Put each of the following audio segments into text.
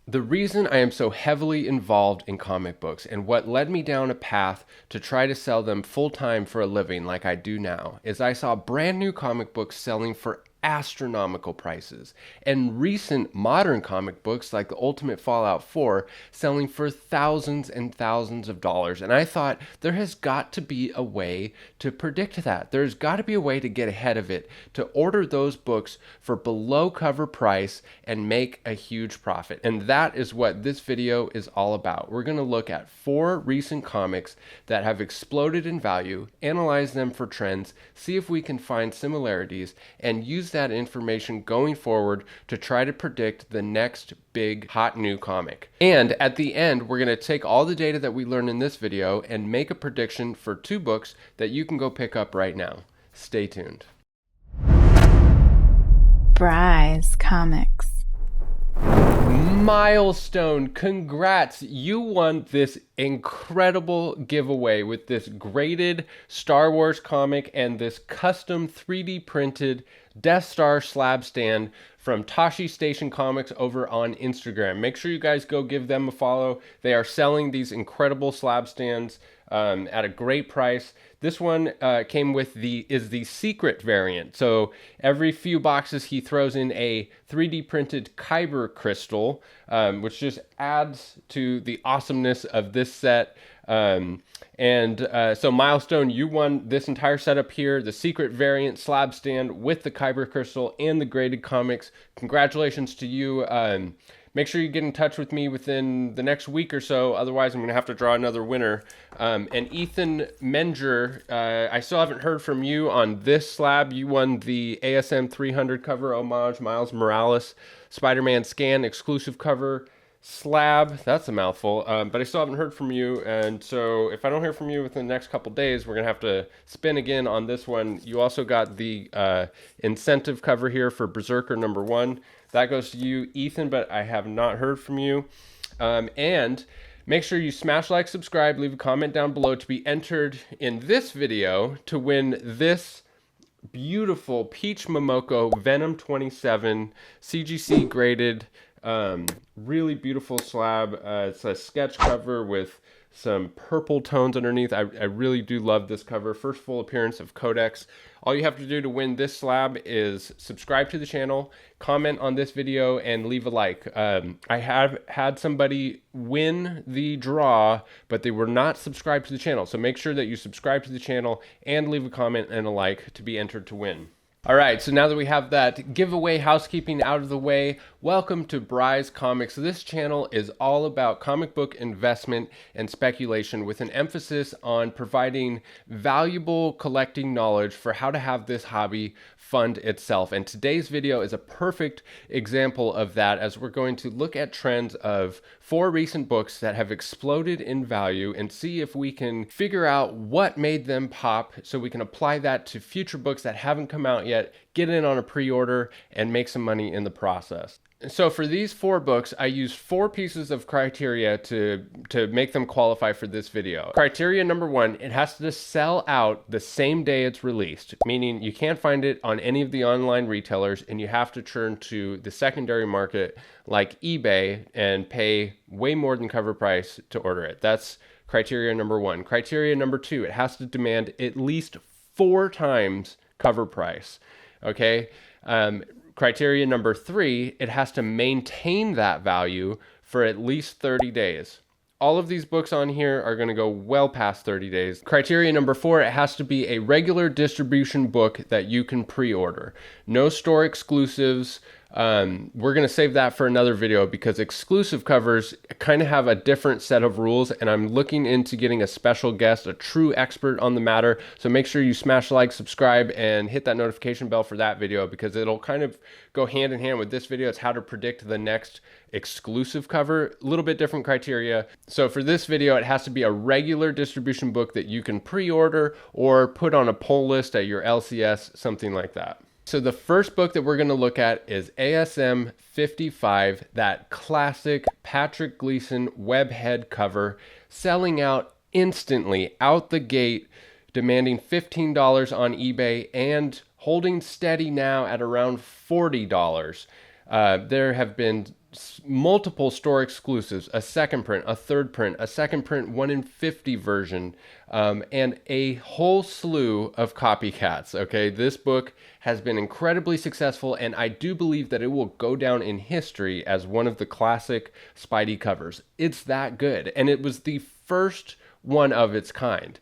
The reason I am so heavily involved in comic books and what led me down a path to try to sell them full time for a living like I do now is I saw brand new comic books selling for astronomical prices, and recent modern comic books like the Ultimate Fallout 4 selling for thousands and thousands of dollars. And I thought there has got to be a way to predict that. There's got to be a way to get ahead of it, to order those books for below cover price and make a huge profit. And that is what this video is all about. We're going to look at 4 recent comics that have exploded in value, analyze them for trends, see if we can find similarities, and use that information going forward to try to predict the next big hot new comic. And at the end, we're going to take all the data that we learned in this video and make a prediction for 2 books that you can go pick up right now. Stay tuned. Bry's Comics. Milestone, congrats! You won this incredible giveaway with this graded Star Wars comic and this custom 3D printed Death Star slab stand from Tashi Station Comics over on Instagram. Make sure you guys go give them a follow. They are selling these incredible slab stands at a great price. This one came with the secret variant. So every few boxes he throws in a 3D printed kyber crystal, which just adds to the awesomeness of this set. So Milestone, you won this entire setup here, the secret variant slab stand with the kyber crystal and the graded comics. Congratulations to you. Make sure you get in touch with me within the next week or so. Otherwise, I'm going to have to draw another winner. And Ethan Menger, I still haven't heard from you on this slab. You won the ASM 300 cover homage Miles Morales Spider-Man scan exclusive cover slab. That's a mouthful. But I still haven't heard from you. And so if I don't hear from you within the next couple days, we're going to have to spin again on this one. You also got the incentive cover here for Berserker #1. That goes to you, Ethan, but I have not heard from you. And make sure you smash like, subscribe, leave a comment down below to be entered in this video to win this beautiful Peach Momoko Venom 27 CGC graded, really beautiful slab. It's a sketch cover with some purple tones underneath. I really do love this cover. First full appearance of Codex. All you have to do to win this slab is subscribe to the channel, comment on this video, and leave a like. I have had somebody win the draw, but they were not subscribed to the channel. So make sure that you subscribe to the channel and leave a comment and a like to be entered to win. All right, so now that we have that giveaway housekeeping out of the way, welcome to Bry's Comics. This channel is all about comic book investment and speculation with an emphasis on providing valuable collecting knowledge for how to have this hobby fund itself. And today's video is a perfect example of that, as we're going to look at trends of 4 recent books that have exploded in value and see if we can figure out what made them pop so we can apply that to future books that haven't come out yet, get in on a pre-order, and make some money in the process. So for these 4 books, I used 4 pieces of criteria to make them qualify for this video. Criteria number 1, it has to sell out the same day it's released, meaning you can't find it on any of the online retailers and you have to turn to the secondary market like eBay and pay way more than cover price to order it. That's criteria number 1. Criteria number 2, it has to demand at least 4 times cover price. Okay. Criteria number 3, it has to maintain that value for at least 30 days. All of these books on here are going to go well past 30 days. Criteria number 4, it has to be a regular distribution book that you can pre-order. No store exclusives. We're going to save that for another video because exclusive covers kind of have a different set of rules, and I'm looking into getting a special guest, a true expert on the matter. So make sure you smash like, subscribe, and hit that notification bell for that video because it'll kind of go hand in hand with this video. It's how to predict the next exclusive cover. A little bit different criteria. So for this video, it has to be a regular distribution book that you can pre-order or put on a pull list at your LCS, something like that. So the first book that we're going to look at is ASM 55, that classic Patrick Gleason webhead cover, selling out instantly out the gate, demanding $15 on eBay and holding steady now at around $40. There have been multiple store exclusives, a second print, a third print, a second print 1 in 50 version, and a whole slew of copycats. Okay, this book has been incredibly successful, and I do believe that it will go down in history as one of the classic Spidey covers. It's that good, and it was the first one of its kind.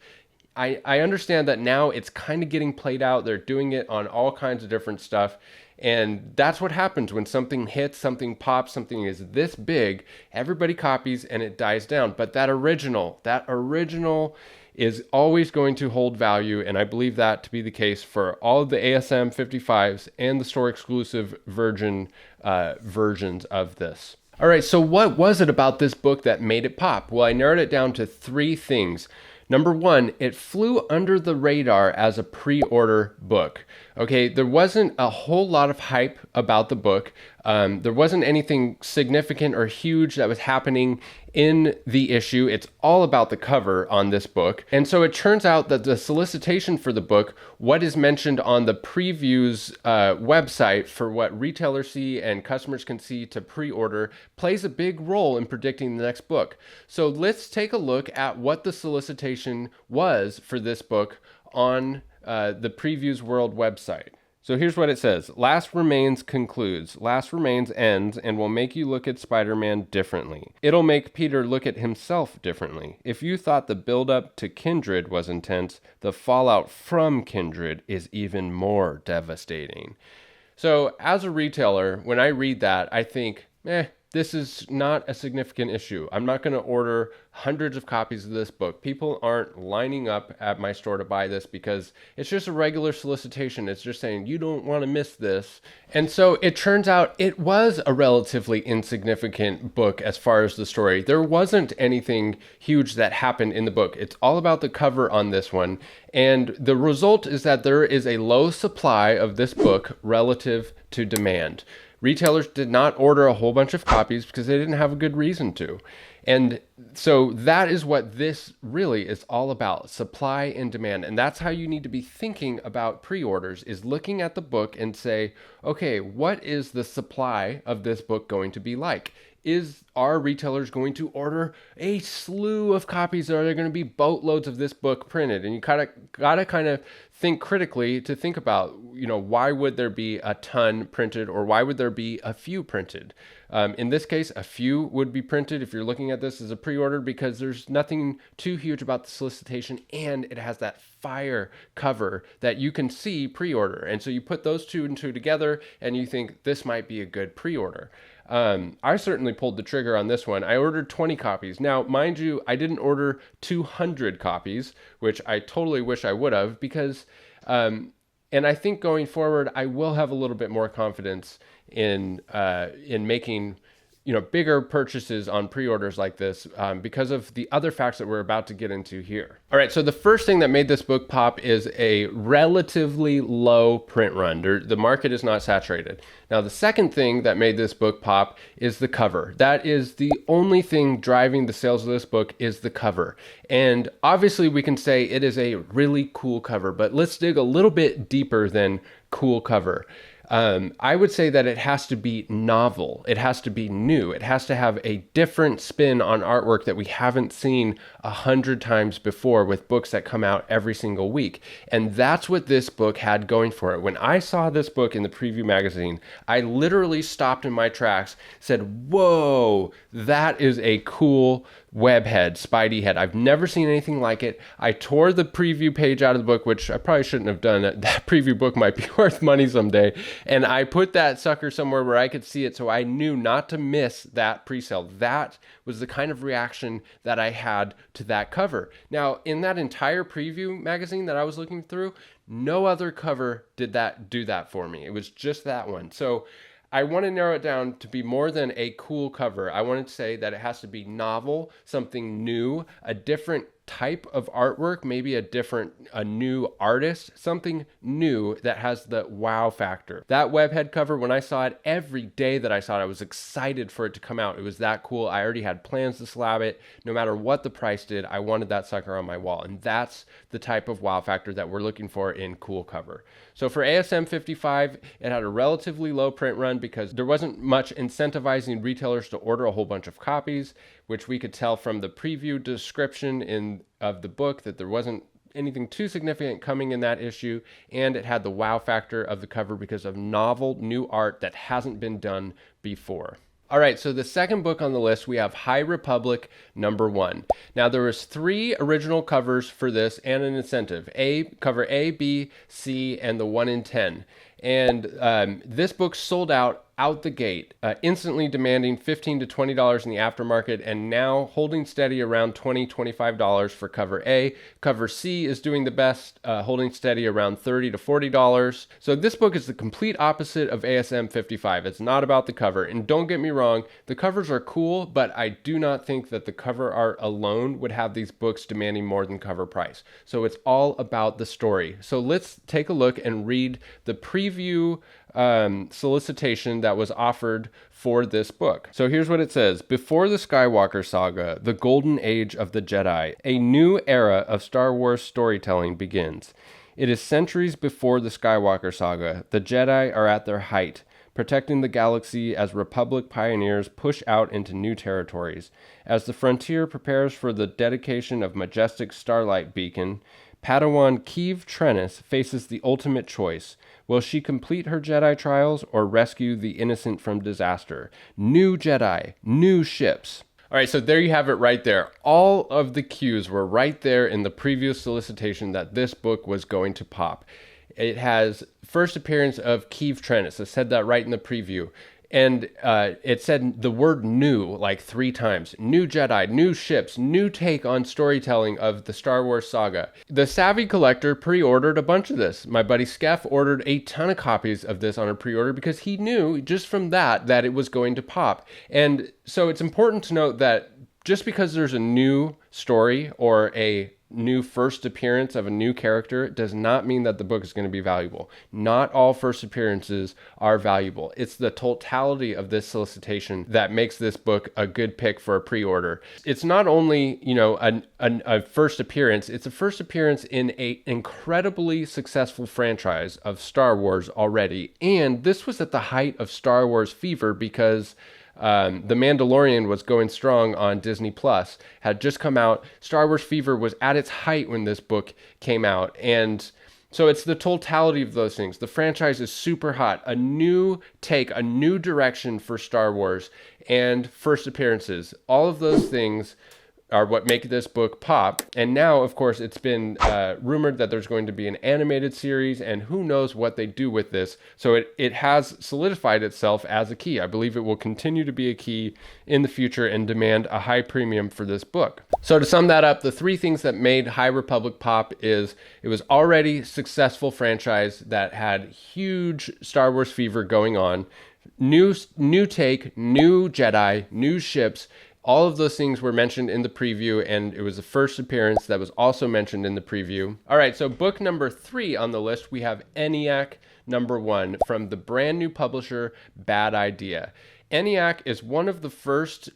I understand that now it's kind of getting played out. They're doing it on all kinds of different stuff. And that's what happens when something hits, something pops, something is this big, everybody copies and it dies down. But that original is always going to hold value. And I believe that to be the case for all of the ASM 55s and the store exclusive versions of this. All right, so what was it about this book that made it pop? Well, I narrowed it down to 3 things. Number 1, it flew under the radar as a pre-order book. Okay, there wasn't a whole lot of hype about the book. There wasn't anything significant or huge that was happening in the issue. It's all about the cover on this book. And so it turns out that the solicitation for the book, what is mentioned on the previews website for what retailers see and customers can see to pre-order, plays a big role in predicting the next book. So let's take a look at what the solicitation was for this book on the Previews World website. So here's what it says. Last Remains concludes. Last Remains ends and will make you look at Spider-Man differently. It'll make Peter look at himself differently. If you thought the build-up to Kindred was intense, the fallout from Kindred is even more devastating. So as a retailer, when I read that, I think, this is not a significant issue. I'm not going to order hundreds of copies of this book. People aren't lining up at my store to buy this because it's just a regular solicitation. It's just saying, you don't want to miss this. And so it turns out it was a relatively insignificant book as far as the story. There wasn't anything huge that happened in the book. It's all about the cover on this one. And the result is that there is a low supply of this book relative to demand. Retailers did not order a whole bunch of copies because they didn't have a good reason to. And so that is what this really is all about, supply and demand. And that's how you need to be thinking about pre-orders, is looking at the book and say, okay, what is the supply of this book going to be like? Are retailers going to order a slew of copies? Are there going to be boatloads of this book printed? And you gotta kind of think critically to think about, why would there be a ton printed, or why would there be a few printed? In this case, a few would be printed if you're looking at this as a pre-order, because there's nothing too huge about the solicitation, and it has that fire cover that you can see pre-order. And so you put those two and two together and you think this might be a good pre-order. I certainly pulled the trigger on this one. I ordered 20 copies. Now, mind you, I didn't order 200 copies, which I totally wish I would have, because, and I think going forward, I will have a little bit more confidence in making, bigger purchases on pre-orders like this, because of the other facts that we're about to get into here. All right, so the first thing that made this book pop is a relatively low print run. The market is not saturated. Now, the second thing that made this book pop is the cover. That is the only thing driving the sales of this book, is the cover. And obviously we can say it is a really cool cover, but let's dig a little bit deeper than cool cover. I would say that it has to be novel. It has to be new. It has to have a different spin on artwork that we haven't seen 100 times before with books that come out every single week. And that's what this book had going for it. When I saw this book in the preview magazine, I literally stopped in my tracks, said, whoa, that is a cool webhead, Spidey head. I've never seen anything like it. I tore the preview page out of the book, which I probably shouldn't have done. That preview book might be worth money someday. And I put that sucker somewhere where I could see it, so I knew not to miss that pre-sale. That was the kind of reaction that I had to that cover. Now, in that entire preview magazine that I was looking through, no other cover did do that for me. It was just that one. So I want to narrow it down to be more than a cool cover. I want to say that it has to be novel, something new, a different type of artwork, maybe a new artist, something new that has the wow factor. That webhead cover, when I saw it, every day that I saw it, I was excited for it to come out. It was that cool. I already had plans to slab it. No matter what the price did, I wanted that sucker on my wall. And that's the type of wow factor that we're looking for in cool cover. So for ASM 55, it had a relatively low print run because there wasn't much incentivizing retailers to order a whole bunch of copies, which we could tell from the preview description of the book that there wasn't anything too significant coming in that issue, and it had the wow factor of the cover because of novel new art that hasn't been done before. All right, so the second book on the list, we have High Republic #1. Now, there was 3 original covers for this and an incentive. Cover A, B, C, and the 1 in 10. And this book sold out the gate, instantly demanding $15 to $20 in the aftermarket, and now holding steady around $20, $25 for cover A. Cover C is doing the best, holding steady around $30 to $40. So this book is the complete opposite of ASM 55. It's not about the cover. And don't get me wrong, the covers are cool, but I do not think that the cover art alone would have these books demanding more than cover price. So it's all about the story. So let's take a look and read the preview solicitation that was offered for this book. So here's what it says. Before the Skywalker saga, the golden age of the Jedi, a new era of Star Wars storytelling begins. It is centuries before the Skywalker saga. The Jedi are at their height, protecting the galaxy as Republic pioneers push out into new territories. As the frontier prepares for the dedication of majestic Starlight Beacon, Padawan Keeve Trennis faces the ultimate choice. Will she complete her Jedi trials or rescue the innocent from disaster? New Jedi, new ships. All right, so there you have it right there. All of the cues were right there in the previous solicitation that this book was going to pop. It has first appearance of Keeve Trennis. I said that right in the preview. And it said the word new like 3 times. New Jedi, new ships, new take on storytelling of the Star Wars saga. The savvy collector pre-ordered a bunch of this. My buddy Skeff ordered a ton of copies of this on a pre-order because he knew just from that it was going to pop. And so it's important to note that just because there's a new story or a new first appearance of a new character does not mean that the book is going to be valuable. Not all first appearances are valuable. It's the totality of this solicitation that makes this book a good pick for a pre-order. It's not only, a first appearance, it's a first appearance in an incredibly successful franchise of Star Wars already. And this was at the height of Star Wars fever because The Mandalorian was going strong on Disney Plus, had just come out. Star Wars fever was at its height when this book came out. And so it's the totality of those things. The franchise is super hot. A new take, a new direction for Star Wars, and first appearances. All of those things are what make this book pop. And now, of course, it's been rumored that there's going to be an animated series, and who knows what they do with this. So it has solidified itself as a key. I believe it will continue to be a key in the future and demand a high premium for this book. So to sum that up, the 3 things that made High Republic pop is it was already a successful franchise that had huge Star Wars fever going on. New take, new Jedi, new ships. All of those things were mentioned in the preview, and it was the first appearance that was also mentioned in the preview. All right, so book number 3 on the list, we have Eniac #1 from the brand new publisher, Bad Idea. Eniac is one of the first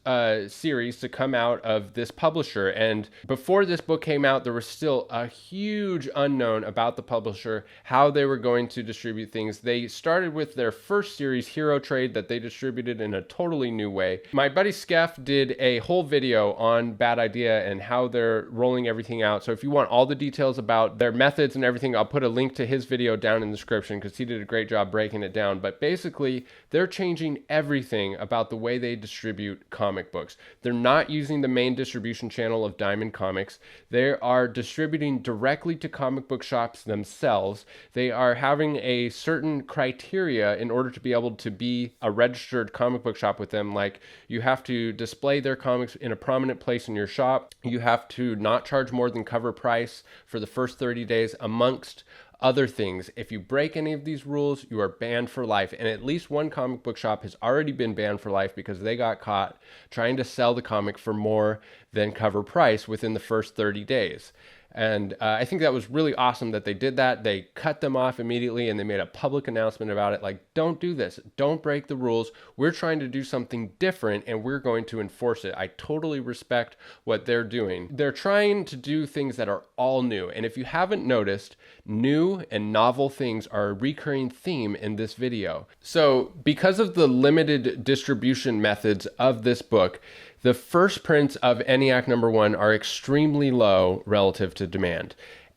series to come out of this publisher, and before this book came out, there was still a huge unknown about the publisher, how they were going to distribute things. They started with their first series, Hero Trade, that they distributed in a totally new way. My buddy Skeff did a whole video on Bad Idea and how they're rolling everything out. So if you want all the details about their methods and everything, I'll put a link to his video down in the description because he did a great job breaking it down. But basically, they're changing everything about the way they distribute comic books. They're not using the main distribution channel of Diamond Comics. They are distributing directly to comic book shops themselves. They are having a certain criteria in order to be able to be a registered comic book shop with them. Like, you have to display their comics in a prominent place in your shop. You have to not charge more than cover price for the first 30 days, amongst other things. If you break any of these rules, you are banned for life. And at least one comic book shop has already been banned for life because they got caught trying to sell the comic for more than cover price within the first 30 days. And I think that was really awesome that they did that. They cut them off immediately and they made a public announcement about it. Like, don't do this. Don't break the rules. We're trying to do something different and we're going to enforce it. I totally respect what they're doing. They're trying to do things that are all new. And if you haven't noticed, new and novel things are a recurring theme in this video. So because of the limited distribution methods of this book, the first prints of Eniac #1 are extremely low relative to demand.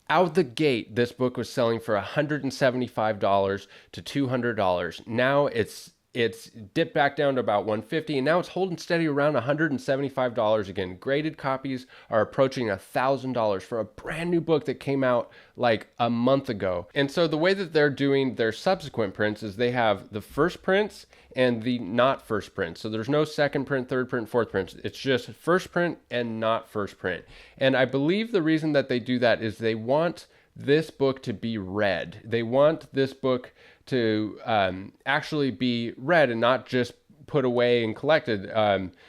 Out the gate, this book was selling for $175 to $200. Now it's dipped back down to about $150, and now it's holding steady around $175 again. Graded copies are approaching $1,000 for a brand new book that came out like a month ago. And so the way that they're doing their subsequent prints is they have the first prints and the not first print. So there's no second print, third print, fourth print. It's just first print and not first print. And I believe the reason that they do that is they want this book to be read. They want this book to actually be read and not just put away and collected.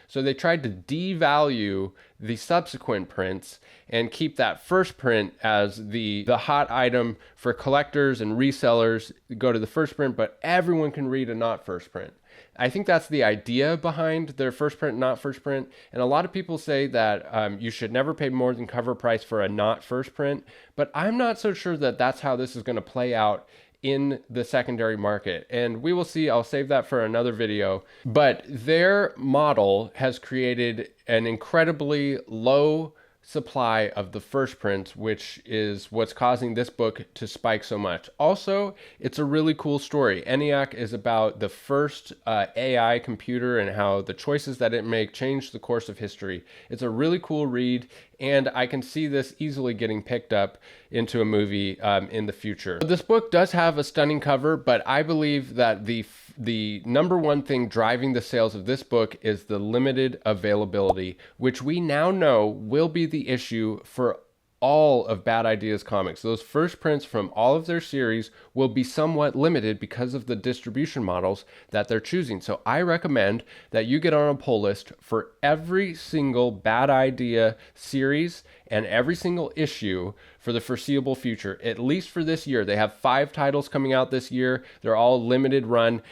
So they tried to devalue the subsequent prints and keep that first print as the hot item for collectors and resellers. Go to the first print, but everyone can read a not first print. I think that's the idea behind their first print, not first print. And a lot of people say that you should never pay more than cover price for a not first print. But I'm not so sure that that's how this is going to play out in the secondary market. And we will see. I'll save that for another video. But their model has created an incredibly low supply of the first prints, which is what's causing this book to spike so much. Also, it's a really cool story. Eniac is about the first AI computer and how the choices that it make changed the course of history. It's a really cool read, and I can see this easily getting picked up into a movie in the future. This book does have a stunning cover, but I believe that the #1 thing driving the sales of this book is the limited availability, which we now know will be the issue for all of Bad Ideas Comics. Those first prints from all of their series will be somewhat limited because of the distribution models that they're choosing. So I recommend that you get on a pull list for every single Bad Idea series and every single issue for the foreseeable future, at least for this year. They have 5 titles coming out this year. They're all limited run.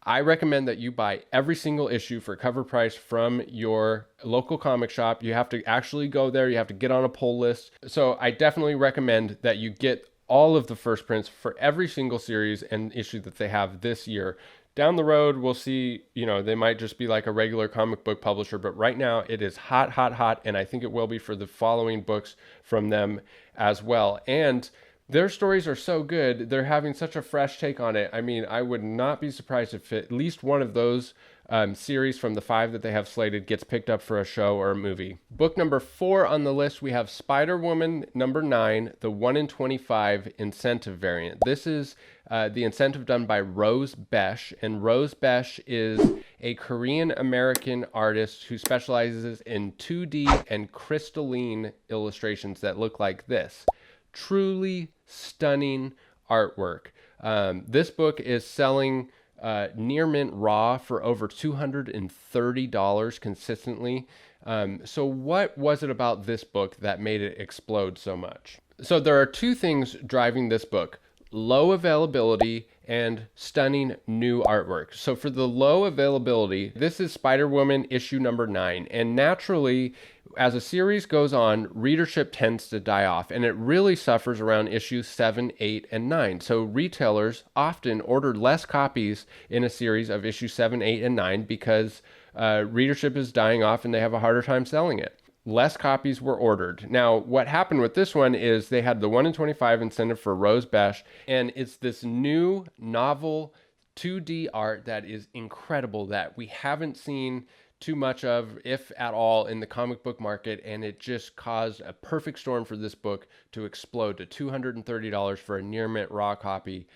I recommend that you buy every single issue for cover price from your local comic shop. You have to actually go there. You have to get on a pull list. So I definitely recommend that you get all of the first prints for every single series and issue that they have this year. Down the road, we'll see, they might just be like a regular comic book publisher, but right now it is hot, hot, hot, and I think it will be for the following books from them as well. And their stories are so good. They're having such a fresh take on it. I mean, I would not be surprised if at least one of those series from the 5 that they have slated gets picked up for a show or a movie. Book #4 on the list, we have Spider-Woman #9, the 1 in 25 incentive variant. This is the incentive done by Rose Besh, and Rose Besh is a Korean-American artist who specializes in 2D and crystalline illustrations that look like this. Truly stunning artwork. This book is selling near mint raw for over $230 consistently. So what was it about this book that made it explode so much? So there are 2 things driving this book: low availability and stunning new artwork. So for the low availability, this is Spider-Woman issue #9. And naturally, as a series goes on, readership tends to die off, and it really suffers around issues 7, 8, and 9. So retailers often order less copies in a series of issue 7, 8, and 9 because readership is dying off and they have a harder time selling it. Less copies were ordered. Now, what happened with this one is they had the 1 in 25 incentive for Rose Besh, and it's this new novel 2D art that is incredible that we haven't seen too much of, if at all, in the comic book market, and it just caused a perfect storm for this book to explode to $230 for a near mint raw copy.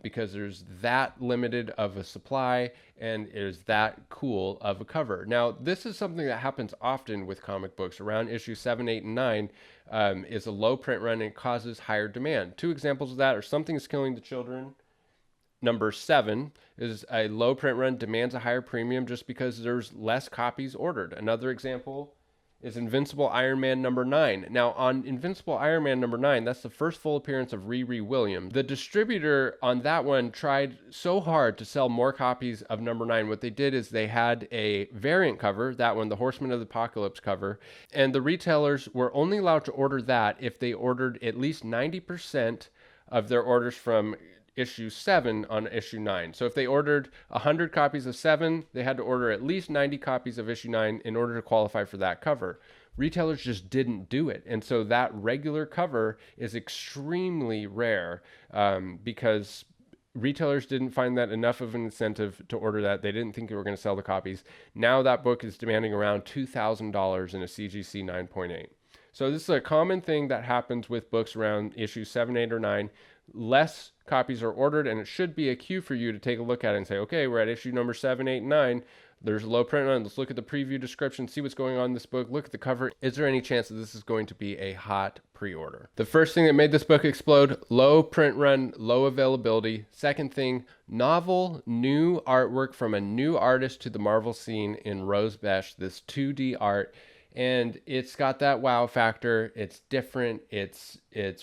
because there's that limited of a supply and there's that cool of a cover. Now, this is something that happens often with comic books. Around issue 7, 8, and 9 is a low print run and it causes higher demand. Two examples of that are Something's Killing the Children. Number 7 is a low print run demands a higher premium just because there's less copies ordered. Another example is Invincible Iron Man number 9. Now, on Invincible Iron Man number 9, that's the first full appearance of Riri Williams. The distributor on that one tried so hard to sell more copies of number 9. What they did is they had a variant cover, that one, the Horseman of the Apocalypse cover, and the retailers were only allowed to order that if they ordered at least 90% of their orders from issue 7 on issue 9. So if they ordered 100 copies of 7, they had to order at least 90 copies of issue 9 in order to qualify for that cover. Retailers just didn't do it. And so that regular cover is extremely rare because retailers didn't find that enough of an incentive to order that. They didn't think they were going to sell the copies. Now that book is demanding around $2,000 in a CGC 9.8. So this is a common thing that happens with books around issue 7, 8, or 9. Less copies are ordered, and it should be a cue for you to take a look at it and say, okay, we're at issue number 7, 8, and 9. There's a low print run. Let's look at the preview description, see what's going on in this book, look at the cover. Is there any chance that this is going to be a hot pre-order? The first thing that made this book explode, low print run, low availability. Second thing, novel, new artwork from a new artist to the Marvel scene in Rose Besh, this 2D art. And it's got that wow factor. It's different. It's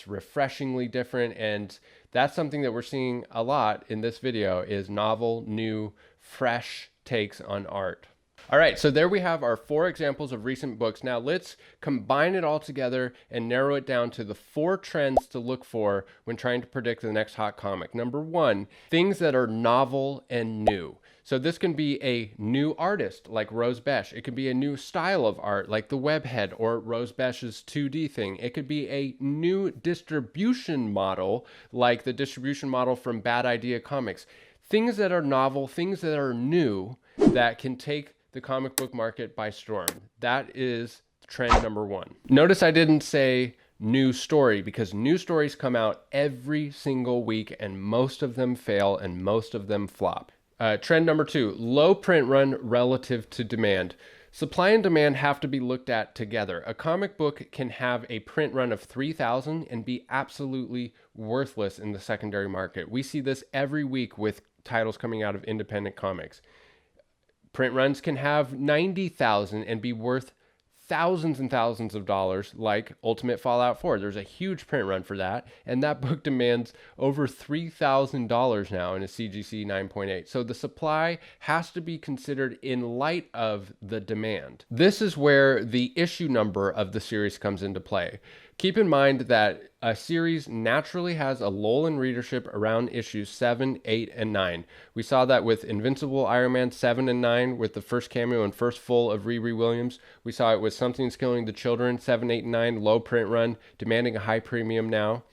refreshingly different. And that's something that we're seeing a lot in this video is novel, new, fresh takes on art. All right, so there we have our 4 examples of recent books. Now let's combine it all together and narrow it down to the 4 trends to look for when trying to predict the next hot comic. Number 1, things that are novel and new. So this can be a new artist like Rose Besh. It could be a new style of art like the Webhead or Rose Besh's 2D thing. It could be a new distribution model like the distribution model from Bad Idea Comics. Things that are novel, things that are new that can take the comic book market by storm. That is trend number 1. Notice I didn't say new story because new stories come out every single week and most of them fail and most of them flop. Trend number 2, low print run relative to demand. Supply and demand have to be looked at together. A comic book can have a print run of 3,000 and be absolutely worthless in the secondary market. We see this every week with titles coming out of independent comics. Print runs can have 90,000 and be worth thousands and thousands of dollars, like Ultimate Fallout 4. There's a huge print run for that, and that book demands over $3,000 now in a CGC 9.8. So the supply has to be considered in light of the demand. This is where the issue number of the series comes into play. Keep in mind that a series naturally has a lull in readership around issues 7, 8, and 9. We saw that with Invincible Iron Man 7 and 9 with the first cameo and first full of Riri Williams. We saw it with Something's Killing the Children, 7, 8, and 9, low print run, demanding a high premium now.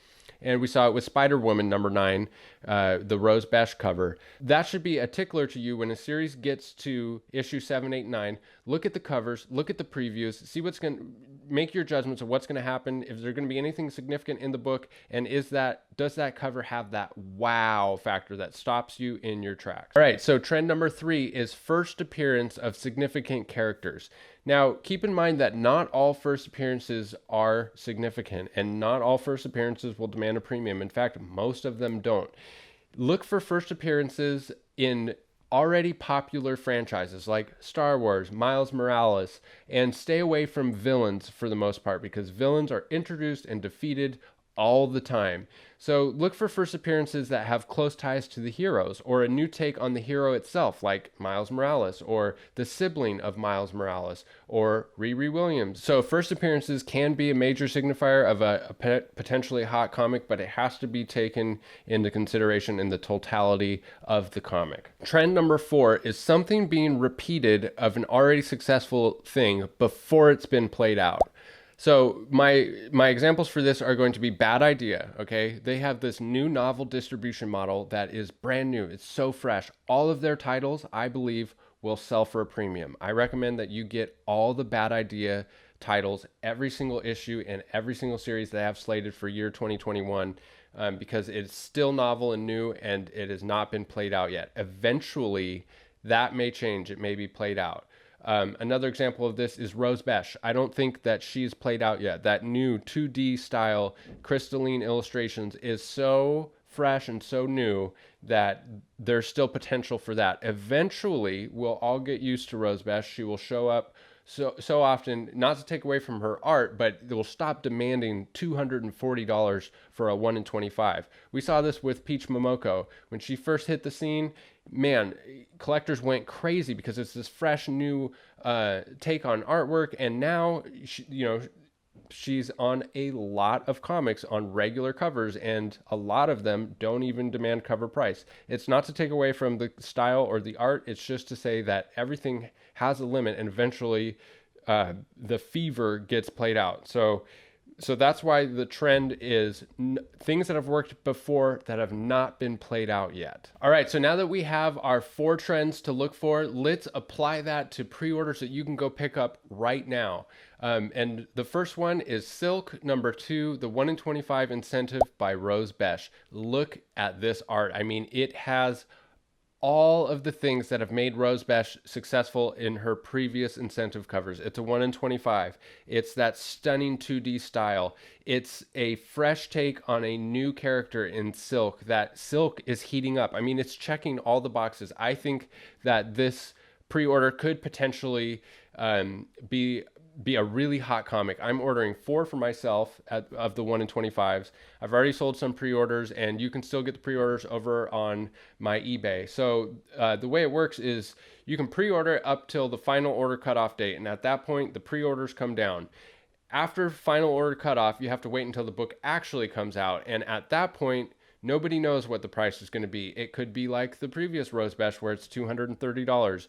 And we saw it with Spider-Woman number 9, the Rose Besh cover. That should be a tickler to you when a series gets to issue 7, 8, 9. Look at the covers, look at the previews, see what's going to make your judgments of what's going to happen, if there's going to be anything significant in the book, and does that cover have that wow factor that stops you in your tracks. All right, so trend number 3 is first appearance of significant characters. Now, keep in mind that not all first appearances are significant, and not all first appearances will demand a premium. In fact, most of them don't. Look for first appearances in already popular franchises like Star Wars, Miles Morales, and stay away from villains for the most part because villains are introduced and defeated all the time. So look for first appearances that have close ties to the heroes or a new take on the hero itself, like Miles Morales or the sibling of Miles Morales or Riri Williams. So first appearances can be a major signifier of a potentially hot comic, but it has to be taken into consideration in the totality of the comic. Trend number 4 is something being repeated of an already successful thing before it's been played out. So my examples for this are going to be Bad Idea, okay? They have this new novel distribution model that is brand new. It's so fresh. All of their titles, I believe, will sell for a premium. I recommend that you get all the Bad Idea titles, every single issue and every single series they have slated for year 2021. because it's still novel and new and it has not been played out yet. Eventually, that may change. It may be played out. Another example of this is Rose Besh. I don't think that she's played out yet. That new 2D style crystalline illustrations is so fresh and so new that there's still potential for that. Eventually, we'll all get used to Rose Besh. She will show up so often, not to take away from her art, but they will stop demanding $240 for a 1 in 25. We saw this with Peach Momoko. When she first hit the scene, man, collectors went crazy because it's this fresh new take on artwork, and now she's on a lot of comics on regular covers, and a lot of them don't even demand cover price. It's not to take away from the style or the art. It's just to say that everything has a limit, and eventually the fever gets played out. So that's why the trend is things that have worked before that have not been played out yet. All right, so now that we have our 4 trends to look for, let's apply that to pre-orders that you can go pick up right now. And the first one is Silk number 2, the 1 in 25 incentive by Rose Besh. Look at this art. I mean, it has all of the things that have made Rose Besh successful in her previous incentive covers. It's a 1 in 25. It's that stunning 2D style. It's a fresh take on a new character in Silk. That Silk is heating up. I mean, it's checking all the boxes. I think that this pre-order could potentially be a really hot comic. I'm ordering 4 for myself of the 1 in 25s. I've already sold some pre-orders, and you can still get the pre-orders over on my eBay. So the way it works is you can pre-order up till the final order cutoff date, and at that point, the pre-orders come down. After final order cutoff, you have to wait until the book actually comes out, and at that point, nobody knows what the price is going to be. It could be like the previous Rose Besh where it's $230.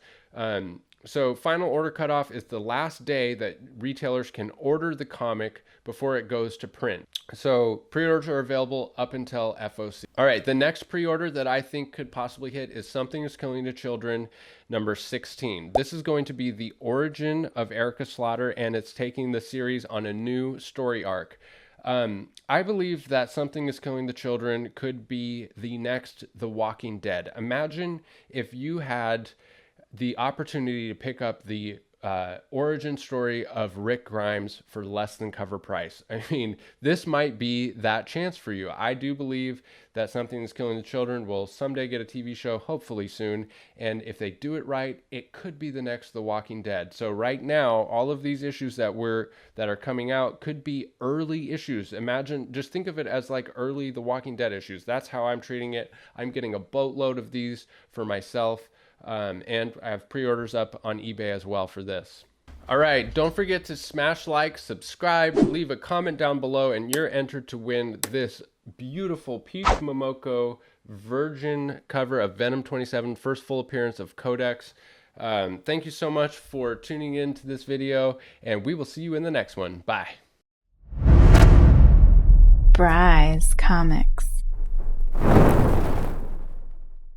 So final order cutoff is the last day that retailers can order the comic before it goes to print. So pre-orders are available up until FOC. All right, the next pre-order that I think could possibly hit is Something is Killing the Children, number 16. This is going to be the origin of Erica Slaughter, and it's taking the series on a new story arc. I believe that Something is Killing the Children could be the next The Walking Dead. Imagine if you had the opportunity to pick up the origin story of Rick Grimes for less than cover price. I mean, this might be that chance for you. I do believe that Something is Killing the Children will someday get a TV show, hopefully soon. And if they do it right, it could be the next The Walking Dead. So right now, all of these issues that are coming out could be early issues. Imagine, just think of it as like early The Walking Dead issues. That's how I'm treating it. I'm getting a boatload of these for myself. And I have pre-orders up on eBay as well for this. All right, don't forget to smash like, subscribe, leave a comment down below, and you're entered to win this beautiful Peach Momoko Virgin cover of Venom 27, first full appearance of Codex. Thank you so much for tuning in to this video, and we will see you in the next one. Bye. Bry's Comics.